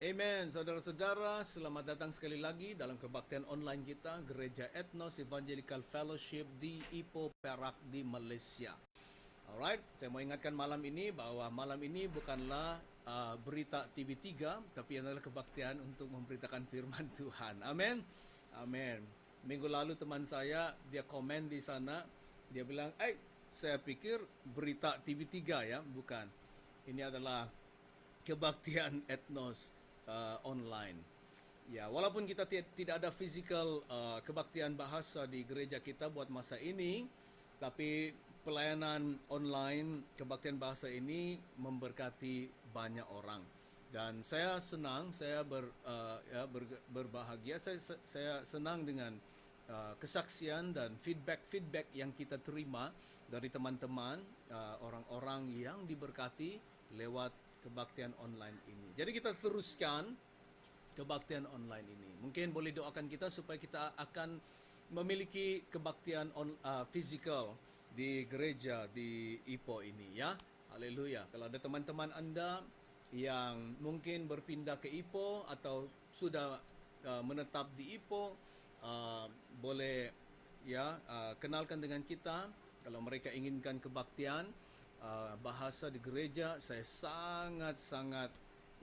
Amen. Saudara-saudara, selamat datang sekali lagi dalam kebaktian online kita, Gereja Ethnos Evangelical Fellowship di Ipoh, Perak di Malaysia. Alright, saya mau ingatkan malam ini bahwa malam ini bukanlah berita TV3, tapi adalah kebaktian untuk memberitakan firman Tuhan. Amin. Amin. Minggu lalu teman saya, dia komen di sana, dia bilang, saya pikir berita TV3 ya, bukan. Ini adalah kebaktian Ethnos online. Ya, walaupun kita tidak ada physical kebaktian bahasa di gereja kita buat masa ini, tapi pelayanan online kebaktian bahasa ini memberkati banyak orang. Dan saya senang, saya berbahagia, saya senang dengan kesaksian dan feedback yang kita terima dari teman-teman, orang-orang yang diberkati lewat kebaktian online ini. Jadi kita teruskan kebaktian online ini. Mungkin boleh doakan kita supaya kita akan memiliki kebaktian physical di gereja di Ipoh ini ya. Haleluya. Kalau ada teman-teman Anda yang mungkin berpindah ke Ipoh atau sudah menetap di Ipoh, boleh ya kenalkan dengan kita. Kalau mereka inginkan kebaktian bahasa di gereja, saya sangat-sangat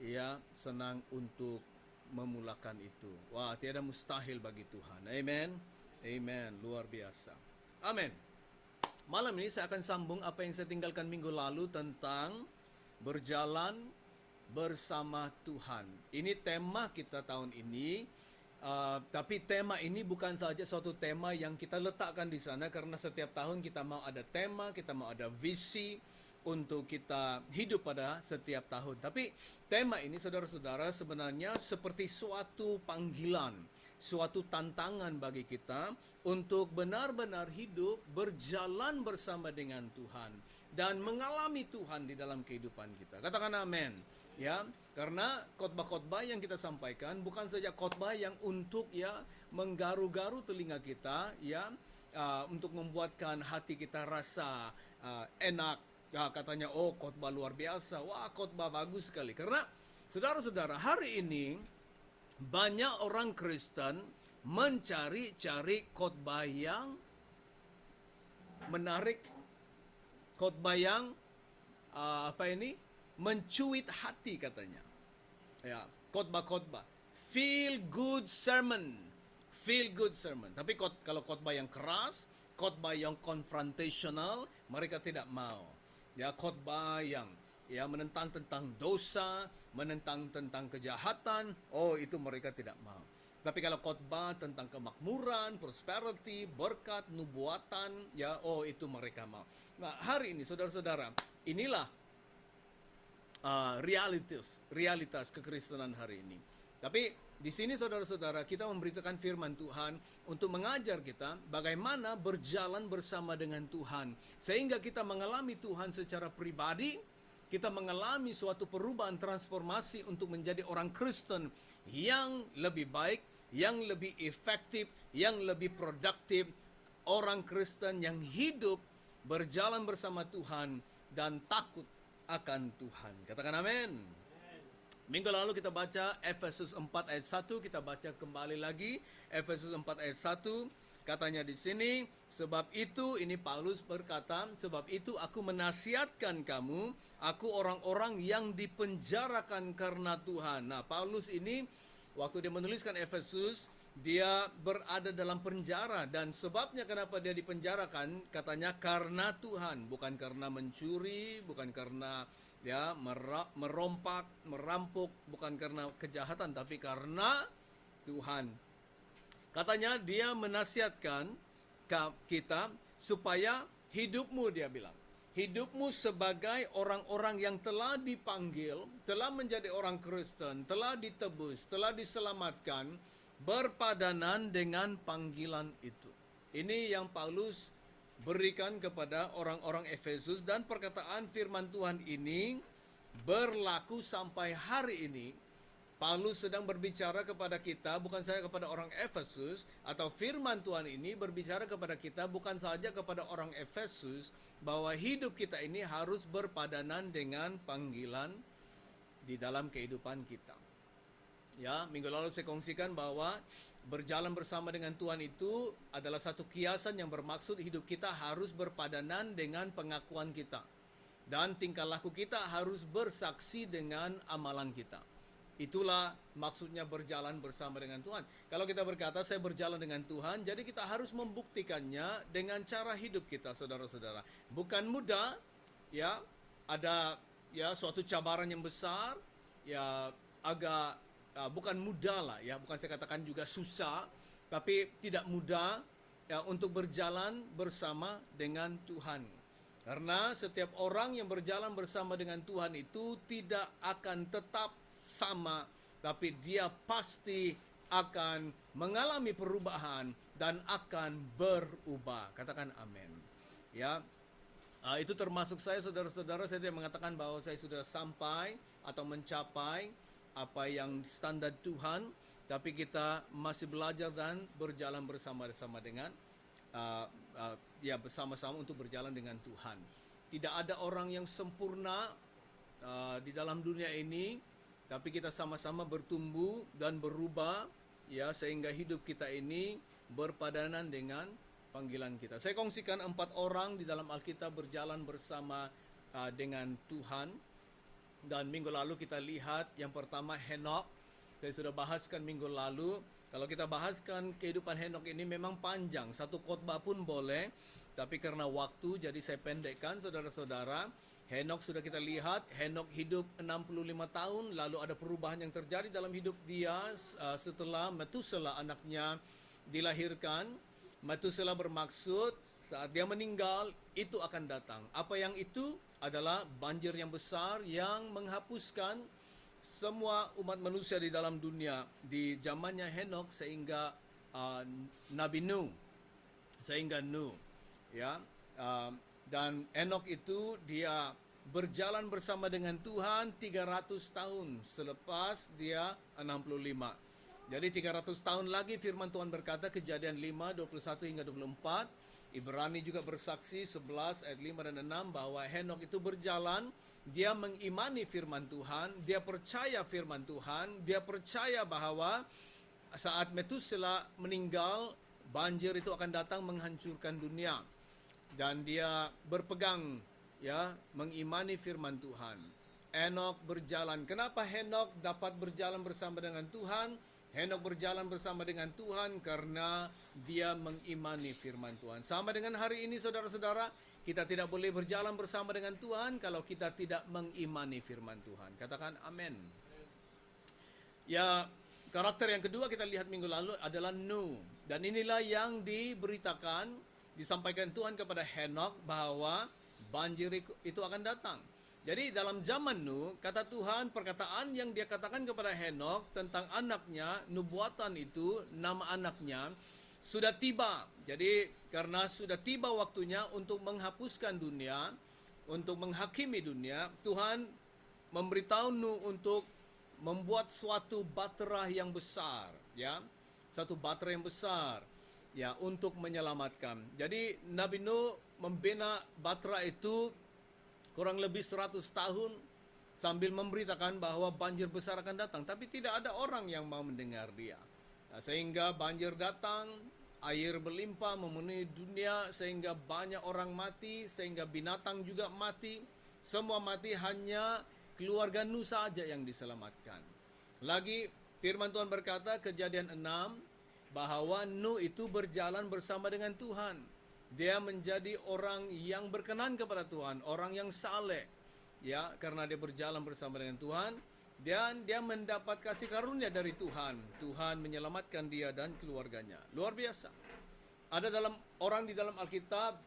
ya senang untuk memulakan itu. Wah, tiada mustahil bagi Tuhan. Amen. Amen. Luar biasa. Amin. Malam ini saya akan sambung apa yang saya tinggalkan minggu lalu tentang berjalan bersama Tuhan. Ini tema kita tahun ini. Tapi tema ini bukan saja suatu tema yang kita letakkan di sana, karena setiap tahun kita mau ada tema, kita mau ada visi untuk kita hidup pada setiap tahun. Tapi tema ini, saudara-saudara, sebenarnya seperti suatu panggilan, suatu tantangan bagi kita untuk benar-benar hidup berjalan bersama dengan Tuhan dan mengalami Tuhan di dalam kehidupan kita. Katakan amin. Ya, karena khotbah-khotbah yang kita sampaikan bukan saja khotbah yang untuk ya menggaru-garu telinga kita ya, untuk membuatkan hati kita rasa enak. Ya, katanya khotbah luar biasa. Wah, khotbah bagus sekali. Karena saudara-saudara, hari ini banyak orang Kristen mencari-cari khotbah yang menarik, khotbah yang mencuit hati katanya. Ya, khotbah-khotbah. Feel good sermon. Feel good sermon. Tapi kalau khotbah yang keras, khotbah yang confrontational, mereka tidak mau. Ya, khotbah yang menentang tentang dosa, menentang tentang kejahatan, itu mereka tidak mau. Tapi kalau khotbah tentang kemakmuran, prosperity, berkat, nubuatan, itu mereka mau. Nah, hari ini saudara-saudara, inilah realitas kekristenan hari ini. Tapi di sini saudara-saudara, kita memberitakan firman Tuhan untuk mengajar kita bagaimana berjalan bersama dengan Tuhan, sehingga kita mengalami Tuhan secara pribadi, kita mengalami suatu perubahan transformasi untuk menjadi orang Kristen yang lebih baik, yang lebih efektif, yang lebih produktif, orang Kristen yang hidup berjalan bersama Tuhan dan takut akan Tuhan. Katakan amin. Minggu lalu kita baca Efesus 4 ayat 1, kita baca kembali lagi Efesus 4 ayat 1. Katanya di sini, sebab itu, ini Paulus berkata, sebab itu aku menasihatkan kamu, aku orang-orang yang dipenjarakan karena Tuhan. Nah, Paulus ini waktu dia menuliskan Efesus, dia berada dalam penjara, dan sebabnya kenapa dia dipenjarakan, katanya karena Tuhan, bukan karena mencuri, bukan karena merompak, merampok, bukan karena kejahatan, tapi karena Tuhan. Katanya dia menasihatkan kita supaya hidupmu, dia bilang, hidupmu sebagai orang-orang yang telah dipanggil, telah menjadi orang Kristen, telah ditebus, telah diselamatkan, berpadanan dengan panggilan itu. Ini yang Paulus berikan kepada orang-orang Efesus, dan perkataan firman Tuhan ini berlaku sampai hari ini. Paulus sedang berbicara kepada kita, bukan saja kepada orang Efesus, atau firman Tuhan ini berbicara kepada kita bukan saja kepada orang Efesus, bahwa hidup kita ini harus berpadanan dengan panggilan di dalam kehidupan kita. Ya, minggu lalu saya kongsikan bahwa berjalan bersama dengan Tuhan itu adalah satu kiasan yang bermaksud hidup kita harus berpadanan dengan pengakuan kita. Dan tingkah laku kita harus bersaksi dengan amalan kita. Itulah maksudnya berjalan bersama dengan Tuhan. Kalau kita berkata saya berjalan dengan Tuhan, jadi kita harus membuktikannya dengan cara hidup kita, saudara-saudara. Bukan mudah, ya, ada ya suatu cabaran yang besar, ya agak bukan mudah lah, ya, bukan saya katakan juga susah, tapi tidak mudah ya untuk berjalan bersama dengan Tuhan. Karena setiap orang yang berjalan bersama dengan Tuhan itu tidak akan tetap sama, tapi dia pasti akan mengalami perubahan dan akan berubah. Katakan amin. Ya, itu termasuk saya, saudara-saudara. Saya tidak mengatakan bahwa saya sudah sampai atau mencapai apa yang standar Tuhan, tapi kita masih belajar dan berjalan bersama-sama dengan ya bersama-sama untuk berjalan dengan Tuhan. Tidak ada orang yang sempurna di dalam dunia ini, tapi kita sama-sama bertumbuh dan berubah ya sehingga hidup kita ini berpadanan dengan panggilan kita. Saya kongsikan 4 orang di dalam Alkitab berjalan bersama dengan Tuhan. Dan minggu lalu kita lihat yang pertama Henok. Saya sudah bahaskan minggu lalu. Kalau kita bahaskan kehidupan Henok ini memang panjang. Satu khotbah pun boleh. Tapi karena waktu jadi saya pendekkan, saudara-saudara. Henok sudah kita lihat. Henok hidup 65 tahun. Lalu ada perubahan yang terjadi dalam hidup dia setelah Metusela anaknya dilahirkan. Metusela bermaksud saat dia meninggal itu akan datang. Apa yang itu? Adalah banjir yang besar yang menghapuskan semua umat manusia di dalam dunia di zamannya Henok sehingga Nabi Nuh, ya, dan Henok itu dia berjalan bersama dengan Tuhan 300 tahun selepas dia 65. Jadi 300 tahun lagi firman Tuhan berkata, Kejadian 5, 21 hingga 24. Ibrani juga bersaksi 11 ayat 5 dan 6 bahwa Henok itu berjalan, dia mengimani firman Tuhan, dia percaya firman Tuhan, dia percaya bahwa saat Metusela meninggal, banjir itu akan datang menghancurkan dunia. Dan dia berpegang ya, mengimani firman Tuhan. Henok berjalan. Kenapa Henok dapat berjalan bersama dengan Tuhan? Henok berjalan bersama dengan Tuhan karena dia mengimani firman Tuhan. Sama dengan hari ini, saudara-saudara, kita tidak boleh berjalan bersama dengan Tuhan kalau kita tidak mengimani firman Tuhan. Katakan amin. Ya, karakter yang kedua kita lihat minggu lalu adalah Nuh. Dan inilah yang diberitakan, disampaikan Tuhan kepada Henok bahwa banjir itu akan datang. Jadi dalam zaman Nuh, kata Tuhan, perkataan yang dia katakan kepada Henok tentang anaknya, nubuatan itu, nama anaknya, sudah tiba. Jadi karena sudah tiba waktunya untuk menghapuskan dunia, untuk menghakimi dunia, Tuhan memberitahu Nuh untuk membuat suatu bahtera yang besar, ya, satu bahtera yang besar, ya, untuk menyelamatkan. Jadi Nabi Nuh membina bahtera itu kurang lebih 100 tahun sambil memberitakan bahwa banjir besar akan datang. Tapi tidak ada orang yang mau mendengar dia. Nah, sehingga banjir datang, air berlimpah memenuhi dunia, sehingga banyak orang mati, sehingga binatang juga mati. Semua mati, hanya keluarga Nuh saja yang diselamatkan. Lagi firman Tuhan berkata, Kejadian 6, bahwa Nuh itu berjalan bersama dengan Tuhan. Dia menjadi orang yang berkenan kepada Tuhan, orang yang saleh, ya, karena dia berjalan bersama dengan Tuhan, dan dia mendapat kasih karunia dari Tuhan. Tuhan menyelamatkan dia dan keluarganya. Luar biasa. Ada orang di dalam Alkitab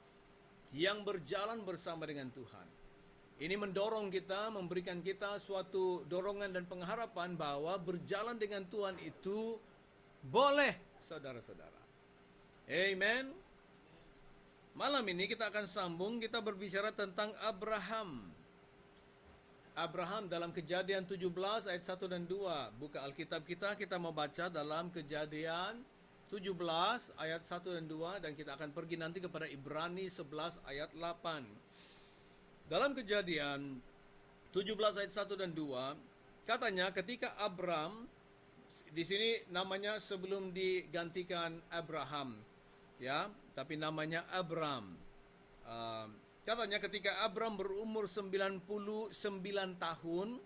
yang berjalan bersama dengan Tuhan. Ini mendorong kita, memberikan kita suatu dorongan dan pengharapan bahwa berjalan dengan Tuhan itu boleh, saudara-saudara. Amen. Malam ini kita akan sambung, kita berbicara tentang Abraham. Abraham dalam Kejadian 17 ayat 1 dan 2. Buka Alkitab kita mau baca dalam Kejadian 17 ayat 1 dan 2. Dan kita akan pergi nanti kepada Ibrani 11 ayat 8. Dalam Kejadian 17 ayat 1 dan 2, katanya ketika Abram Di sini namanya sebelum digantikan Abraham, ya, tapi namanya Abram. Uh, Katanya ketika Abram berumur 99 tahun,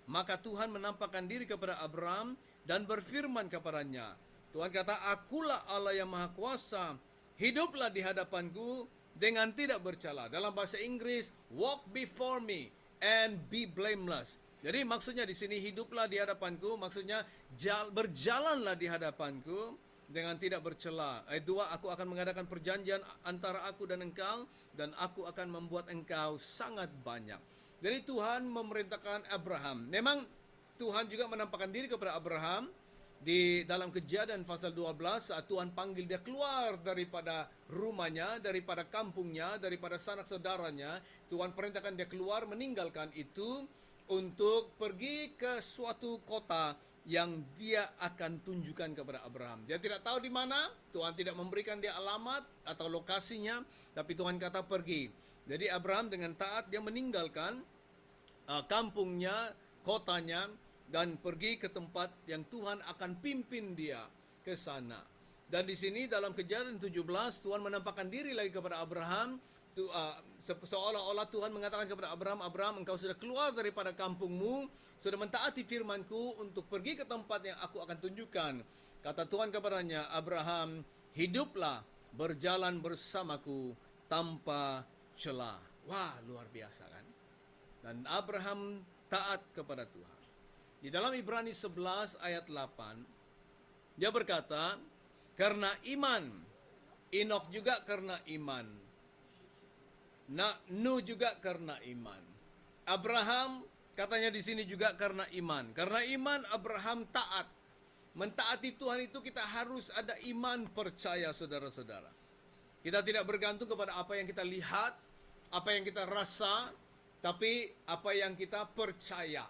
maka Tuhan menampakkan diri kepada Abram dan berfirman kepadanya. Tuhan kata, "Akulah Allah yang Maha Kuasa. Hiduplah di hadapanku dengan tidak bercela." Dalam bahasa Inggris, walk before me and be blameless. Jadi maksudnya di sini hiduplah di hadapanku, maksudnya berjalanlah di hadapanku dengan tidak bercela. Ayat 2, aku akan mengadakan perjanjian antara aku dan engkau, dan aku akan membuat engkau sangat banyak. Jadi Tuhan memerintahkan Abraham. Memang Tuhan juga menampakkan diri kepada Abraham di dalam Kejadian pasal 12 saat Tuhan panggil dia keluar daripada rumahnya, daripada kampungnya, daripada sanak saudaranya. Tuhan perintahkan dia keluar, meninggalkan itu untuk pergi ke suatu kota yang dia akan tunjukkan kepada Abraham. Dia tidak tahu di mana, Tuhan tidak memberikan dia alamat atau lokasinya, tapi Tuhan kata pergi. Jadi Abraham dengan taat dia meninggalkan kampungnya, kotanya, dan pergi ke tempat yang Tuhan akan pimpin dia ke sana. Dan di sini dalam Kejadian 17 Tuhan menampakkan diri lagi kepada Abraham. Seolah-olah Tuhan mengatakan kepada Abraham, Abraham, engkau sudah keluar daripada kampungmu, sudah mentaati firmanku untuk pergi ke tempat yang aku akan tunjukkan. Kata Tuhan kepadanya, Abraham, hiduplah berjalan bersamaku tanpa celah. Wah, luar biasa kan? Dan Abraham taat kepada Tuhan. Di dalam Ibrani 11 ayat 8, dia berkata, karena iman, Inok juga karena iman, Nuh juga karena iman. Abraham katanya di sini juga karena iman. Karena iman Abraham taat. Mentaati Tuhan itu kita harus ada iman percaya, saudara-saudara. Kita tidak bergantung kepada apa yang kita lihat, apa yang kita rasa, tapi apa yang kita percaya.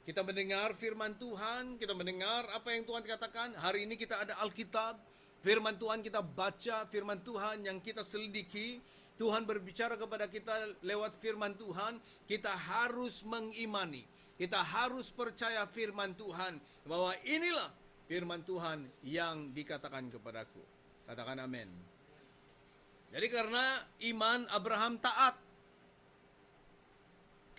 Kita mendengar firman Tuhan, kita mendengar apa yang Tuhan katakan. Hari ini kita ada Alkitab, firman Tuhan kita baca, firman Tuhan yang kita selidiki. Tuhan berbicara kepada kita lewat firman Tuhan, kita harus mengimani. Kita harus percaya firman Tuhan, bahwa inilah firman Tuhan yang dikatakan kepadaku. Katakan amin. Jadi karena iman Abraham taat.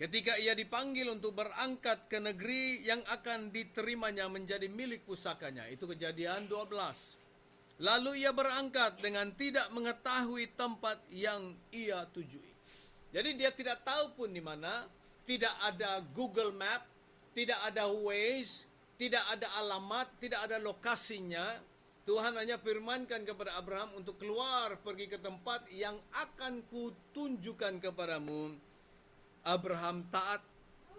Ketika ia dipanggil untuk berangkat ke negeri yang akan diterimanya menjadi milik pusakanya. Itu Kejadian 12. Lalu ia berangkat dengan tidak mengetahui tempat yang ia tujui. Jadi dia tidak tahu pun di mana, tidak ada Google Map, tidak ada Waze, tidak ada alamat, tidak ada lokasinya. Tuhan hanya firmankan kepada Abraham untuk keluar pergi ke tempat yang akan kutunjukkan kepadamu. Abraham taat,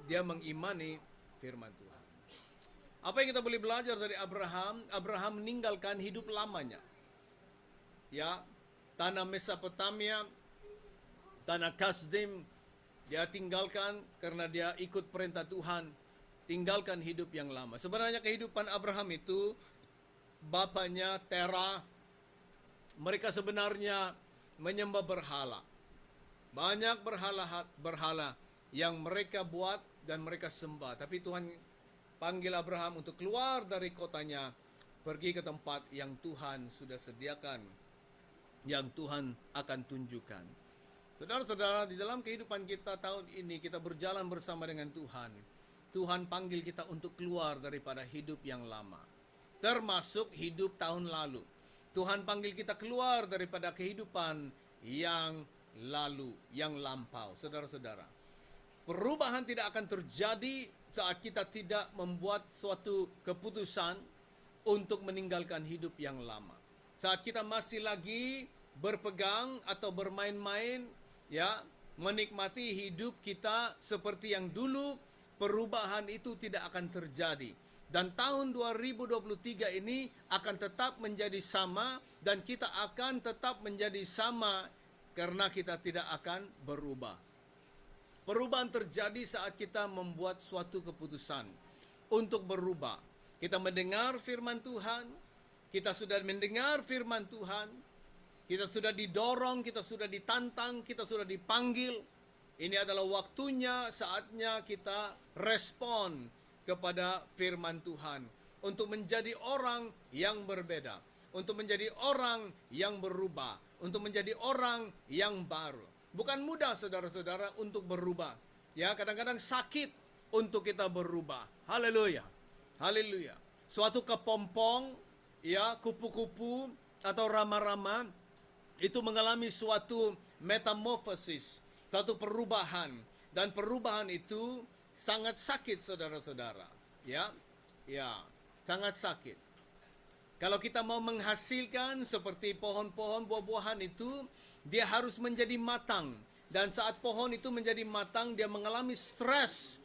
dia mengimani firman Tuhan. Apa yang kita boleh belajar dari Abraham? Abraham meninggalkan hidup lamanya. Ya, tanah Mesopotamia, tanah Kasdim, dia tinggalkan karena dia ikut perintah Tuhan. Tinggalkan hidup yang lama. Sebenarnya kehidupan Abraham itu, bapaknya Terah, mereka sebenarnya menyembah berhala. Banyak berhala yang mereka buat dan mereka sembah. Tapi Tuhan panggil Abraham untuk keluar dari kotanya, pergi ke tempat yang Tuhan sudah sediakan, yang Tuhan akan tunjukkan. Saudara-saudara, di dalam kehidupan kita tahun ini, kita berjalan bersama dengan Tuhan. Tuhan panggil kita untuk keluar daripada hidup yang lama, termasuk hidup tahun lalu. Tuhan panggil kita keluar daripada kehidupan yang lalu, yang lampau. Saudara-saudara, perubahan tidak akan terjadi saat kita tidak membuat suatu keputusan untuk meninggalkan hidup yang lama. Saat kita masih lagi berpegang atau bermain-main, ya, menikmati hidup kita seperti yang dulu, perubahan itu tidak akan terjadi. Dan tahun 2023 ini akan tetap menjadi sama, dan kita akan tetap menjadi sama karena kita tidak akan berubah. Perubahan terjadi saat kita membuat suatu keputusan untuk berubah. Kita mendengar firman Tuhan, kita sudah mendengar firman Tuhan, kita sudah didorong, kita sudah ditantang, kita sudah dipanggil. Ini adalah waktunya, saatnya kita respon kepada firman Tuhan. untuk menjadi orang yang berbeda, untuk menjadi orang yang berubah, untuk menjadi orang yang baru. Bukan mudah saudara-saudara untuk berubah. Ya, kadang-kadang sakit untuk kita berubah. Haleluya. Haleluya. Suatu kepompong, ya, kupu-kupu atau rama-rama itu mengalami suatu metamorfosis, satu perubahan, dan perubahan itu sangat sakit saudara-saudara. Ya. Ya, sangat sakit. Kalau kita mau menghasilkan seperti pohon-pohon buah-buahan itu, dia harus menjadi matang. Dan saat pohon itu menjadi matang, dia mengalami stres.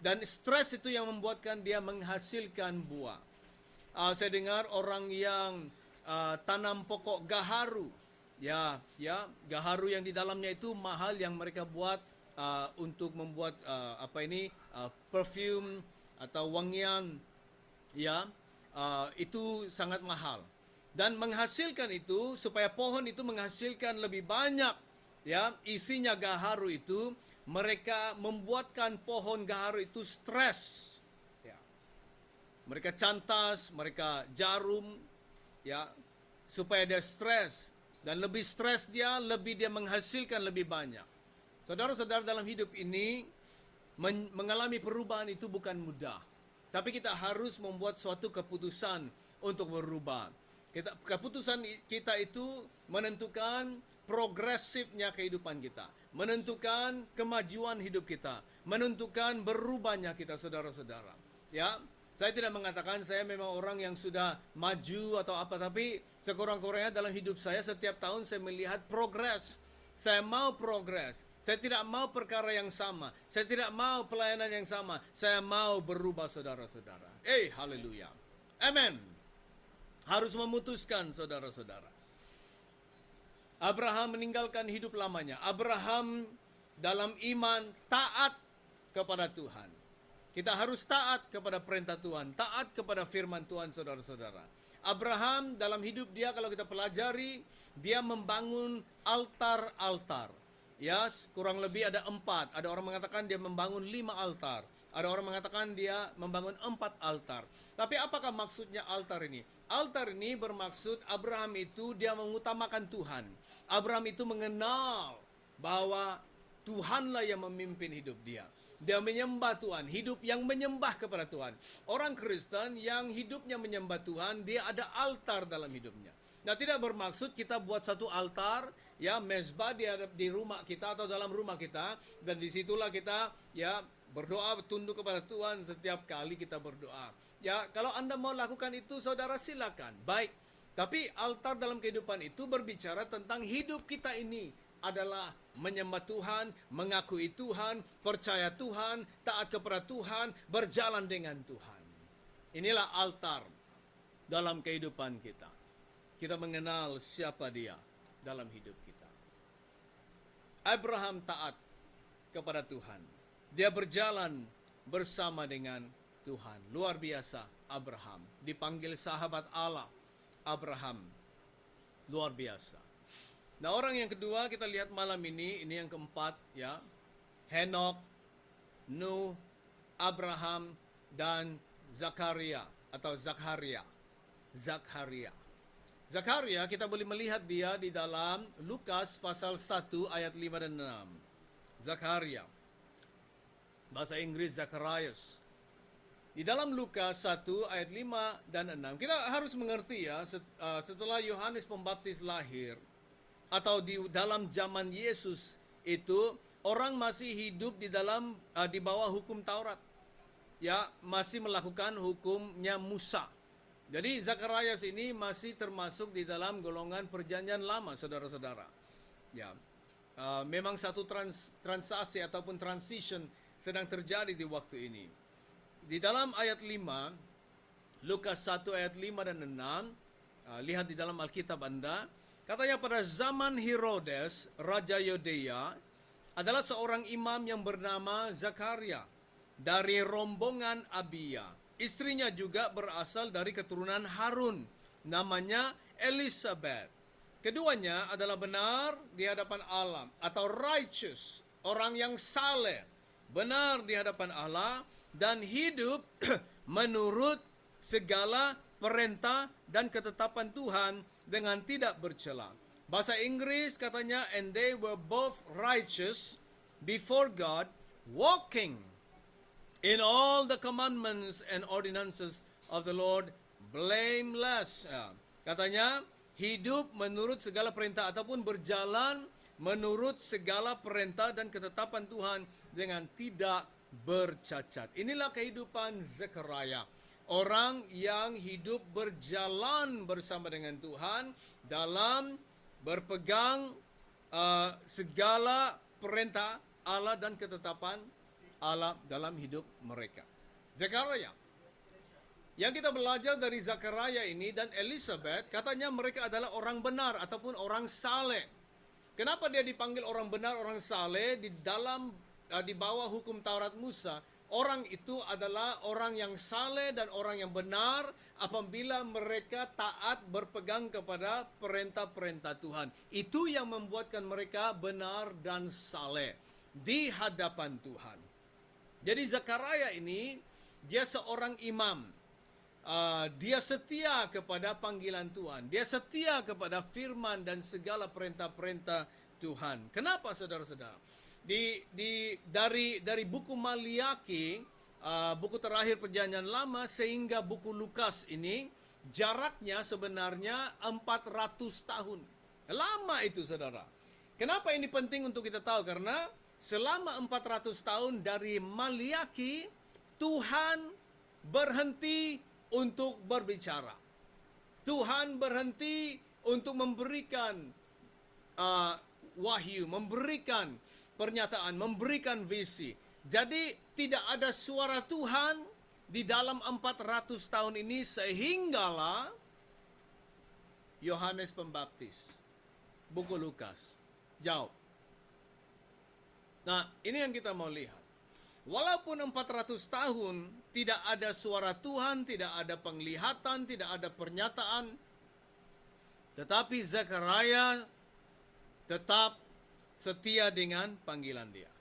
Dan stres itu yang membuatkan dia menghasilkan buah. Saya dengar orang yang tanam pokok gaharu. Ya, gaharu yang di dalamnya itu mahal, yang mereka buat untuk membuat perfume atau wangian. Ya, itu sangat mahal. Dan menghasilkan itu, supaya pohon itu menghasilkan lebih banyak, ya, isinya gaharu itu, mereka membuatkan pohon gaharu itu stres. Ya. Mereka cantas, mereka jarum, ya, supaya dia stres. Dan lebih stres dia, lebih dia menghasilkan lebih banyak. Saudara-saudara, dalam hidup ini mengalami perubahan itu bukan mudah. Tapi kita harus membuat suatu keputusan untuk berubah. Keputusan kita itu menentukan progresifnya kehidupan kita, menentukan kemajuan hidup kita, menentukan berubahnya kita, saudara-saudara. Ya, saya tidak mengatakan saya memang orang yang sudah maju atau apa, tapi sekurang-kurangnya dalam hidup saya setiap tahun saya melihat progres. Saya mau progres. Saya tidak mau perkara yang sama. Saya tidak mau pelayanan yang sama. Saya mau berubah, saudara-saudara. Haleluya. Amen. Harus memutuskan, saudara-saudara. Abraham meninggalkan hidup lamanya. Abraham dalam iman taat kepada Tuhan. Kita harus taat kepada perintah Tuhan, taat kepada firman Tuhan, saudara-saudara. Abraham dalam hidup dia, kalau kita pelajari, dia membangun altar-altar. Ya, kurang lebih ada 4. Ada orang mengatakan dia membangun 5 altar. Ada orang mengatakan dia membangun 4 altar. Tapi apakah maksudnya altar ini? Altar ini bermaksud Abraham itu dia mengutamakan Tuhan. Abraham itu mengenal bahwa Tuhanlah yang memimpin hidup dia. Dia menyembah Tuhan, hidup yang menyembah kepada Tuhan. Orang Kristen yang hidupnya menyembah Tuhan, dia ada altar dalam hidupnya. Nah, tidak bermaksud kita buat satu altar, ya, mezbah di rumah kita atau dalam rumah kita, dan disitulah kita, ya, berdoa, tunduk kepada Tuhan setiap kali kita berdoa. Ya, kalau Anda mau lakukan itu, saudara, silakan. Baik. Tapi altar dalam kehidupan itu berbicara tentang hidup kita ini adalah menyembah Tuhan, mengakui Tuhan, percaya Tuhan, taat kepada Tuhan, berjalan dengan Tuhan. Inilah altar dalam kehidupan kita. Kita mengenal siapa dia dalam hidup kita. Abraham taat kepada Tuhan. Dia berjalan bersama dengan Tuhan. Luar biasa Abraham. Dipanggil sahabat Allah. Abraham. Luar biasa. Nah, orang yang kedua kita lihat malam ini yang keempat, ya. Henok, Nuh, Abraham, dan Zakaria atau Zakharia. Zakaria kita boleh melihat dia di dalam Lukas pasal 1 ayat 5 dan 6. Zakaria. Bahasa Inggris Zacharias. Di dalam Lukas 1 ayat 5 dan 6. Kita harus mengerti, ya, setelah Yohanes Pembaptis lahir atau di dalam zaman Yesus itu, orang masih hidup di bawah hukum Taurat. Ya, masih melakukan hukumnya Musa. Jadi Zakarias ini masih termasuk di dalam golongan perjanjian lama, saudara-saudara. Ya, memang satu transaksi ataupun transition sedang terjadi di waktu ini. Di dalam ayat 5, Lukas 1 ayat 5 dan 6, lihat di dalam Alkitab Anda, katanya pada zaman Herodes, Raja Yudea, adalah seorang imam yang bernama Zakaria dari rombongan Abia. Istrinya juga berasal dari keturunan Harun, namanya Elizabeth. Keduanya adalah benar di hadapan Allah atau righteous, orang yang saleh, benar di hadapan Allah dan hidup menurut segala perintah dan ketetapan Tuhan dengan tidak bercela. Bahasa Inggris katanya, and they were both righteous before God, walking in all the commandments and ordinances of the Lord, blameless. Katanya, hidup menurut segala perintah ataupun berjalan menurut segala perintah dan ketetapan Tuhan dengan tidak bercacat. Inilah kehidupan Zekaria. Orang yang hidup berjalan bersama dengan Tuhan dalam berpegang segala perintah Allah dan ketetapan Allah dalam hidup mereka. Zekaria. Yang kita belajar dari Zakaria ini dan Elizabeth, katanya mereka adalah orang benar ataupun orang saleh. Kenapa dia dipanggil orang benar, orang saleh? Di bawah hukum Taurat Musa, orang itu adalah orang yang saleh dan orang yang benar apabila mereka taat berpegang kepada perintah-perintah Tuhan. Itu yang membuatkan mereka benar dan saleh di hadapan Tuhan. Jadi Zakaria ini, dia seorang imam. Dia setia kepada panggilan Tuhan. Dia setia kepada firman dan segala perintah-perintah Tuhan. Kenapa saudara-saudara? Dari buku Maliaki, buku terakhir Perjanjian Lama, sehingga buku Lukas ini, jaraknya sebenarnya 400 tahun. Lama itu saudara. Kenapa ini penting untuk kita tahu? Karena selama 400 tahun dari Maliaki, Tuhan berhenti untuk berbicara. Tuhan berhenti untuk memberikan wahyu, memberikan pernyataan, memberikan visi. Jadi tidak ada suara Tuhan di dalam 400 tahun ini, sehinggalah Yohanes Pembaptis, buku Lukas, jauh. Nah, ini yang kita mau lihat. Walaupun 400 tahun tidak ada suara Tuhan, tidak ada penglihatan, tidak ada pernyataan, tetapi Zakaria tetap setia dengan panggilan dia.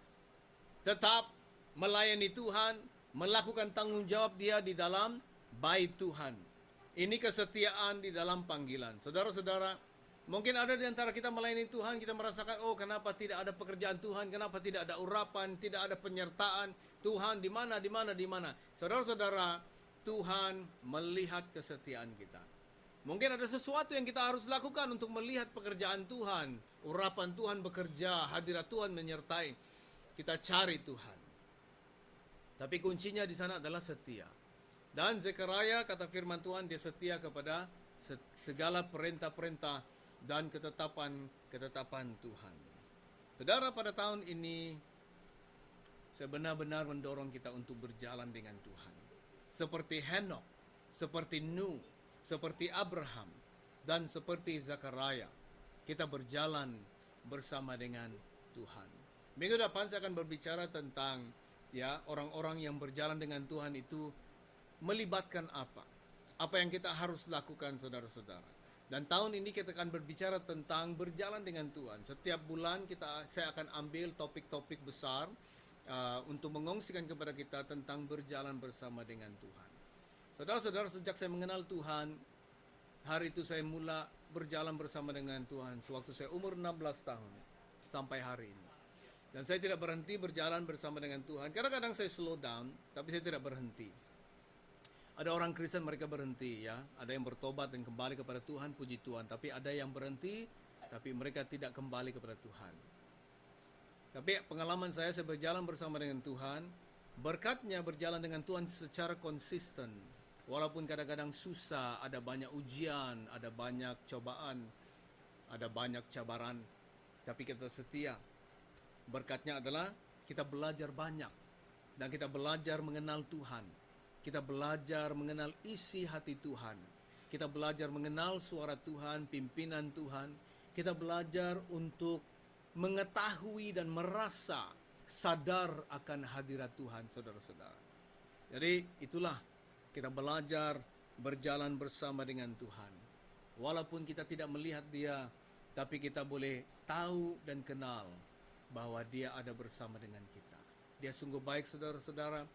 Tetap melayani Tuhan, melakukan tanggung jawab dia di dalam bait Tuhan. Ini kesetiaan di dalam panggilan. Saudara-saudara, mungkin ada di antara kita melayani Tuhan, kita merasakan, oh kenapa tidak ada pekerjaan Tuhan, kenapa tidak ada urapan, tidak ada penyertaan Tuhan, di mana. Saudara-saudara, Tuhan melihat kesetiaan kita. Mungkin ada sesuatu yang kita harus lakukan untuk melihat pekerjaan Tuhan, urapan Tuhan bekerja, hadirat Tuhan menyertai. Kita cari Tuhan. Tapi kuncinya di sana adalah setia. Dan Zekaria, kata firman Tuhan, dia setia kepada segala perintah-perintah dan ketetapan Tuhan. Saudara, pada tahun ini saya benar-benar mendorong kita untuk berjalan dengan Tuhan. Seperti Henok, seperti Nuh, seperti Abraham, dan seperti Zakaria. Kita berjalan bersama dengan Tuhan. Minggu depan saya akan berbicara tentang orang-orang yang berjalan dengan Tuhan itu melibatkan apa? Apa yang kita harus lakukan, saudara-saudara. Dan tahun ini kita akan berbicara tentang berjalan dengan Tuhan. Setiap bulan saya akan ambil topik-topik besar untuk mengongsikan kepada kita tentang berjalan bersama dengan Tuhan. Saudara-saudara, sejak saya mengenal Tuhan, hari itu saya mula berjalan bersama dengan Tuhan sewaktu saya umur 16 tahun sampai hari ini. Dan saya tidak berhenti berjalan bersama dengan Tuhan. Kadang-kadang saya slow down, tapi saya tidak berhenti. Ada orang Kristen mereka berhenti ya. Ada yang bertobat dan kembali kepada Tuhan, puji Tuhan. Tapi ada yang berhenti, tapi mereka tidak kembali kepada Tuhan. Tapi pengalaman saya berjalan bersama dengan Tuhan. Berkatnya berjalan dengan Tuhan secara konsisten. Walaupun kadang-kadang susah, ada banyak ujian, ada banyak cobaan, ada banyak cabaran. Tapi kita setia. Berkatnya adalah kita belajar banyak. Dan kita belajar mengenal Tuhan. Kita belajar mengenal isi hati Tuhan. Kita belajar mengenal suara Tuhan, pimpinan Tuhan. Kita belajar untuk mengetahui dan merasa sadar akan hadirat Tuhan, saudara-saudara. Jadi itulah kita belajar berjalan bersama dengan Tuhan. Walaupun kita tidak melihat Dia, tapi kita boleh tahu dan kenal bahwa Dia ada bersama dengan kita. Dia sungguh baik, saudara-saudara.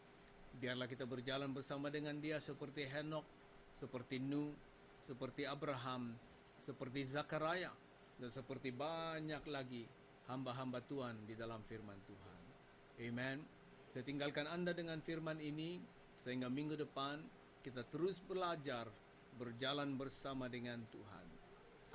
Biarlah kita berjalan bersama dengan Dia seperti Henok, seperti Nuh, seperti Abraham, seperti Zakaria, dan seperti banyak lagi hamba-hamba Tuhan di dalam firman Tuhan. Amen. Saya tinggalkan Anda dengan firman ini, sehingga minggu depan kita terus belajar, berjalan bersama dengan Tuhan.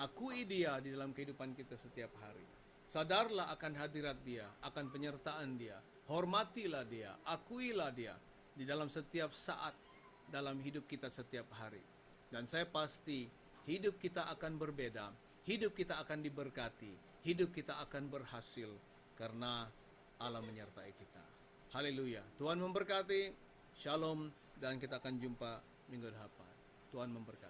Akui Dia di dalam kehidupan kita setiap hari. Sadarlah akan hadirat Dia, akan penyertaan Dia. Hormatilah Dia, akuilah Dia di dalam setiap saat dalam hidup kita setiap hari. Dan saya pasti hidup kita akan berbeda, hidup kita akan diberkati, hidup kita akan berhasil karena Allah menyertai kita. Haleluya. Tuhan memberkati. Shalom, dan kita akan jumpa minggu depan. Tuhan memberkati.